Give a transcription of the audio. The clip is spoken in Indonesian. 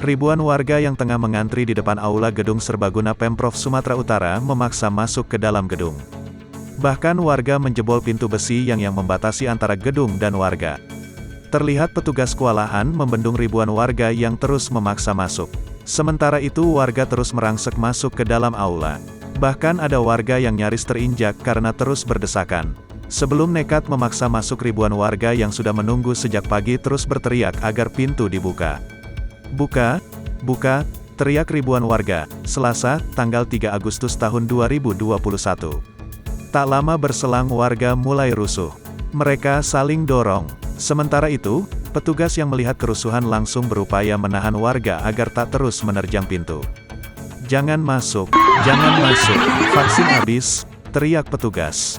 Ribuan warga yang tengah mengantri di depan aula gedung serbaguna Pemprov Sumatera Utara memaksa masuk ke dalam gedung. Bahkan warga menjebol pintu besi yang membatasi antara gedung dan warga. Terlihat petugas kewalahan membendung ribuan warga yang terus memaksa masuk. Sementara itu warga terus merangsek masuk ke dalam aula. Bahkan ada warga yang nyaris terinjak karena terus berdesakan. Sebelum nekat memaksa masuk, ribuan warga yang sudah menunggu sejak pagi terus berteriak agar pintu dibuka. "Buka, buka," teriak ribuan warga, Selasa, tanggal 3 Agustus tahun 2021. Tak lama berselang warga mulai rusuh. Mereka saling dorong. Sementara itu, petugas yang melihat kerusuhan langsung berupaya menahan warga agar tak terus menerjang pintu. "Jangan masuk, jangan masuk, vaksin habis," teriak petugas.